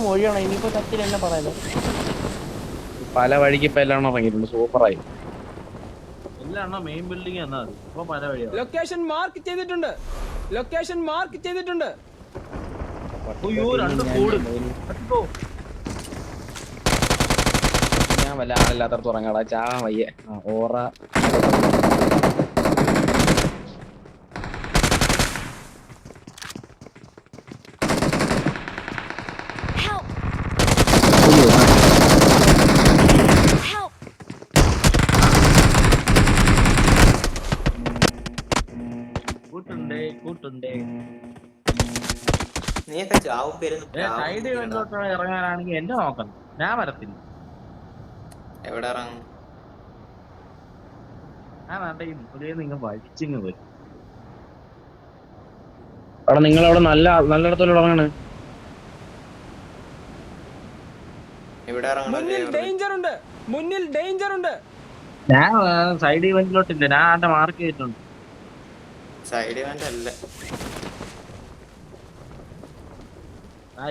മൊഴിയാണ് ഇനിയിപ്പോ കത്തിൽ എന്നെ പറയുന്നത്. പല വഴിക്ക് ഇപ്പൊ എല്ലാം ഇറങ്ങിയിട്ടുണ്ട്. സൂപ്പറായി. എല്ലാം മെയിൻ ബിൽഡിംഗ് എന്നാ മതി. ഇപ്പൊ പല വഴിയാണ്. ലൊക്കേഷൻ മാർക്ക് ചെയ്തിട്ടുണ്ട്. ലൊക്കേഷൻ മാർക്ക് ചെയ്തിട്ടുണ്ട്. ഞാൻ വല്ല ആളില്ലാത്തടത്ത് ഉറങ്ങാടാ. ചാവാൻ വയ്യ. ഓറ ഇറങ്ങാനാണെങ്കിൽ എന്നെ നോക്കണം. ഞാൻ വരത്തില്ല. എവിടെ ഇറങ്ങും? ഞാൻ നിങ്ങൾ വലിച്ചിങ് വരും. അവിടെ നിങ്ങളവിടെ നല്ലിടത്തോടെ ഇറങ്ങാണ്. മുന്നിൽ ഡേഞ്ചർ ഉണ്ട്. ഞാൻ സൈഡ് ഇവന്റിലോട്ടില്ല. ഞാൻ ആന്റെ മാർക്ക് ചെയ്തിട്ടുണ്ട്. സൈഡ് ഇവന്റ് അല്ല,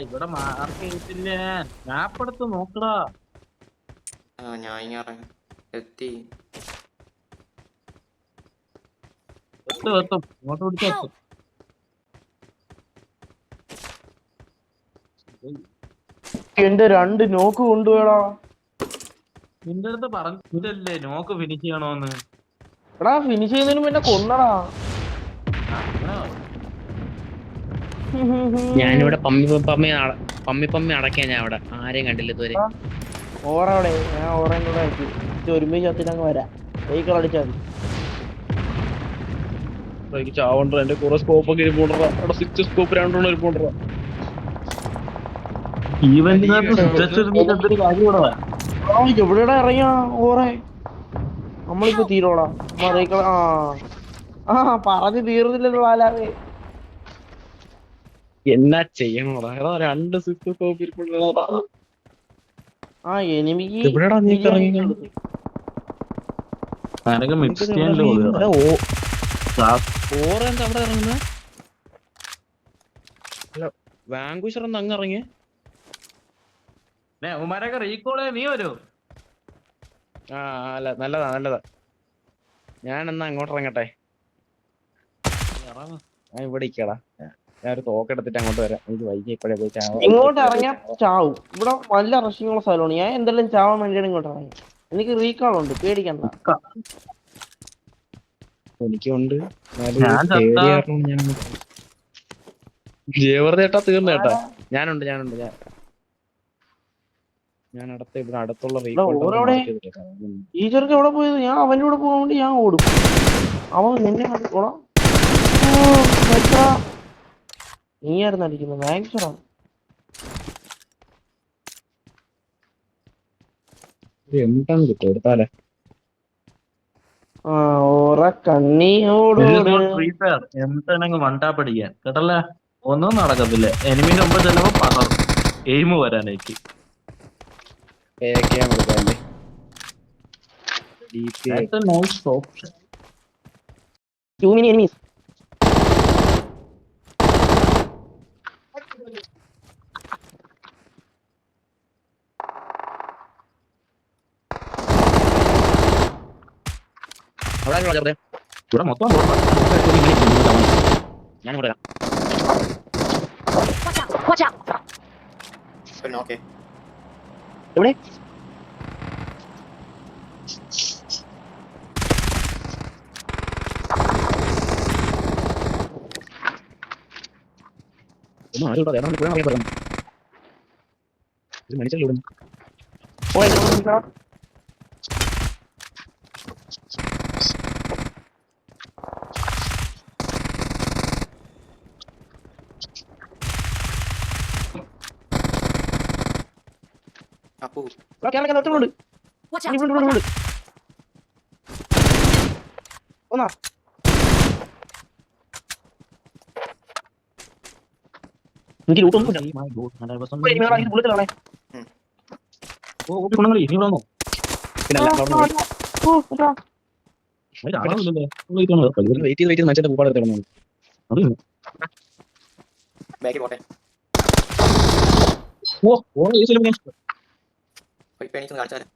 ഇവിടെ മാർക്ക് ചെയ്തിട്ടില്ല. മാപ്പ് എടുത്ത് നോക്കടാ. ഞാൻ ഇറങ്ങി എത്തി. എത്തും ഇങ്ങോട്ട് പിടിച്ചെത്തും. എന്റെ 2 നോക്ക് കൊണ്ടുപോയടാ. നിന്റെ അടുത്ത് പറഞ്ഞില്ലേ നോക്ക് ഫിനിഷ് ചെയ്യണോന്ന്? എടാ ഫിനിഷ് ചെയ്യുന്നതിന് പിന്നെ കൊന്നടാ. ഞാനിവിടെ പമ്മി അടക്കാൻ. ഞാൻ അവിടെ ആരെയും കണ്ടില്ല ഇതുവരെ. ഓറവിടെ ഞാൻ ഓറേൻ്റെ കൂടെ ആക്കി ഒരുമിച്ച് ചത്തിനങ്ങ് വരാം. വെഹിക്കിൾ അടിച്ചാൽ മതി. ചാവണ്ട. എന്റെ കുറെ സ്കോപ്പ് ഒക്കെ ഇരിപ്പുണ്ടോ. അവിടെ 6 സ്കോപ്പ് 2 ഇരിപ്പുണ്ടോ. എവിടെടാ ഇറങ്ങിയാ ഓറേ? നമ്മളിപ്പോ തീരോടാ. വെഹിക്കിൾ പറഞ്ഞു തീർന്നില്ലല്ലോ ആലാവേ. എന്നാ ചെയ്യണോടാ? 2 6 സ്കോപ്പ് ഇരിപ്പുണ്ടോ. എനിമിക്ക് എവിടെടാ നീ ഇറങ്ങി? ഓറെന്താ അവിടെ ഇറങ്ങുന്ന? വാങ്കുഷർ ഒന്ന് അങ്ങ് ഇറങ്ങിയ. റീകോള് നീ വരൂ. അല്ല നല്ലതാ. ഞാൻ എന്നാ അങ്ങോട്ട് ഇറങ്ങട്ടെ. ഞാൻ ഇവിടെ ഇരിക്കടാ. ഞാനൊരു തോക്കെടുത്തിട്ട് അങ്ങോട്ട് വരാം. എനിക്ക് വൈകി ഇപ്പഴേ പോയി ചാവും. ഇങ്ങോട്ട് ഇറങ്ങിയാ ചാവും. ഇവിടെ നല്ല റഷിങ്ങുള്ള സ്ഥലമാണ്. ഞാൻ എന്തെല്ലാം ചാവാൻ വേണ്ടിയാണ് ഇങ്ങോട്ട് ഇറങ്ങി. എനിക്ക് റീകോളുണ്ട്, പേടിക്കണ്ട. എനിക്കുണ്ട്. ജയവർദ്ധേട്ടാ തീർന്നു കേട്ടാ. ഞാനുണ്ട്. ഞാൻ ഇവിടെ അടുത്തുള്ള ഈ ചെറുക്ക് എവിടെ പോയത്? ഞാൻ അവന്റെ കൂടെ പോകാൻ വേണ്ടി ഞാൻ ഓടും. അവൻ നിന്നെ ഓടാ. നീയായിരുന്നു അടിക്കുന്നത്. മാക്സറാ. എന്താണ് കിട്ടും എടുത്താലേ. എന്താണെങ്കിൽ വണ്ടാപ്പടിക്കാൻ കേട്ടല്ലേ. ഒന്നും നടക്കത്തില്ല. എനിമിന്റെ മുമ്പ് ചെല്ലുമ്പോ പതറും. എയിമ് വരാനായിട്ട്. Too many enemies. ഇവിടെ മൊത്തം ഞാൻ ഇവിടെ എവിടെ മനുഷ്യരിലൂടെ ഒന്നാ എനിക്ക് ബുള്ളറ്റാണേ. വെയിറ്റ് ചെയ്ത് മനുഷ്യന്റെ പൂപ്പാട് കിടന്നു. അത് ബാക്കി പോട്ടെ ഓ ഓ ഈ സിനിമ പോയി പേണിച്ചൊന്ന് കാണിച്ചാലേ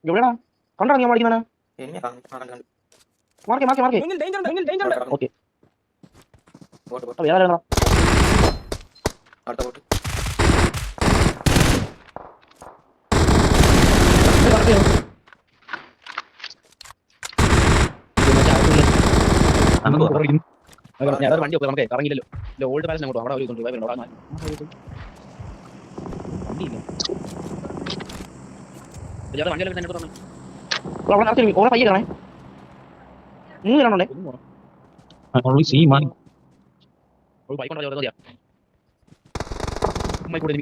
എവിടെടാ കണ്ടോ ഞാൻ പഠിക്കുന്ന എന്നെ കണ്ടു മാർക്കേ മാർക്കേ മാർക്കേ മുന്നിൽ ഡേഞ്ചർ ഉണ്ട് മുന്നിൽ ഡേഞ്ചർ ഉണ്ട് ഓക്കെ ബോട്ട് ബോട്ട് വേറെ ആരാ അടുത്ത ബോട്ട് ഞാൻ വണ്ടി ഒക്കെ നമുക്ക് കറങ്ങില്ലല്ലോ ഓൾഡ് പാലസ് അങ്ങോട്ട് അവിടെ ഒരു വണ്ടിയില്ല വണ്ടിയിലൊക്കെ തന്നെ പറഞ്ഞു അവിടെ നടത്തി ഓരോ പയ്യെ കാണേ മൂന്ന് പേരാണല്ലേ ഓൺലി സീ മാൻ ഒരു ബൈക്ക് ഉണ്ടോ മതിയാ കൂടെ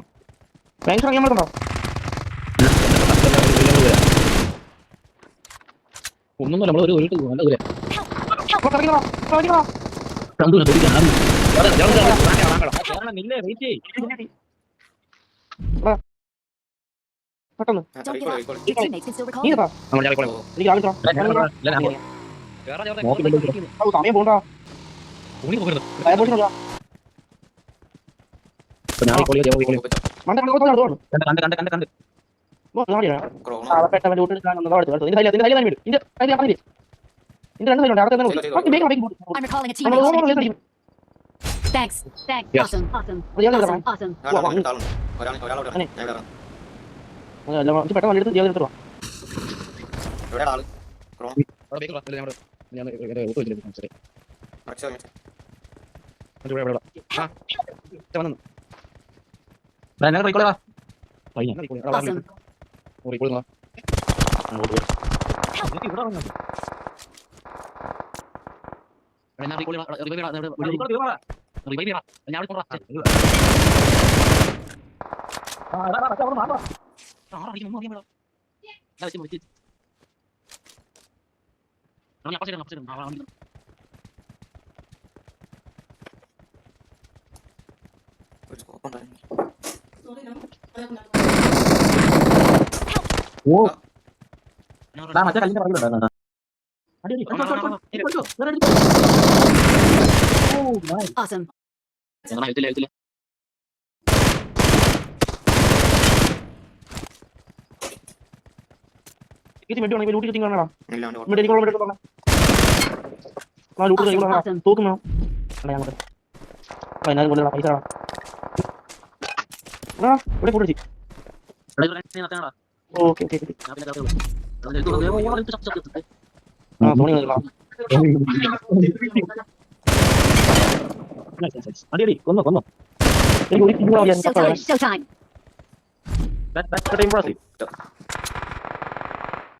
ബാങ്ക് ഇറങ്ങിയാൽ മതിയോ ഒന്നും നമ്മൾ ഒരു നല്ല ദൂരെ പെട്ടെന്ന് Don't give up. Your teammates can still recall നീ you. കേട്ടാ എനിക്ക് ആവശ്യം സമയം പോകണ്ട പെട്ടെന്ന് വീട്ടിൽ I'm recalling a teammate. Thanks. Thanks. Yes. Awesome. Awesome. Yeah. Awesome. Awesome. പെട്ടെന്ന് വണ്ടി എടുത്ത് എടുത്തിട്ട് എവിടെ ആള് ഞാൻ Awesome. ഒരു സ്കോപ്പ് ഉണ്ടായിരുന്നു ഓ മറ്റേ കല്ലിന്റെ പറയുന്നുണ്ടായിരുന്നു Awesome. ലൂട്ടി കിട്ടി കാണാ ഇല്ല ഇവിടെ എനിക്കുള്ള എടുത്തോളാം ലൂട്ട് Awesome. തൂക്കും വേണം ഞങ്ങൾക്ക് അതിനകത്ത് കൊണ്ടുള്ള പൈസ ഇവിടെ കൂടി ഓക്കെ ഓക്കെ തോണി അടിയടി കൊന്നു കൊന്നു Showtime. Showtime. That's pretty impressive.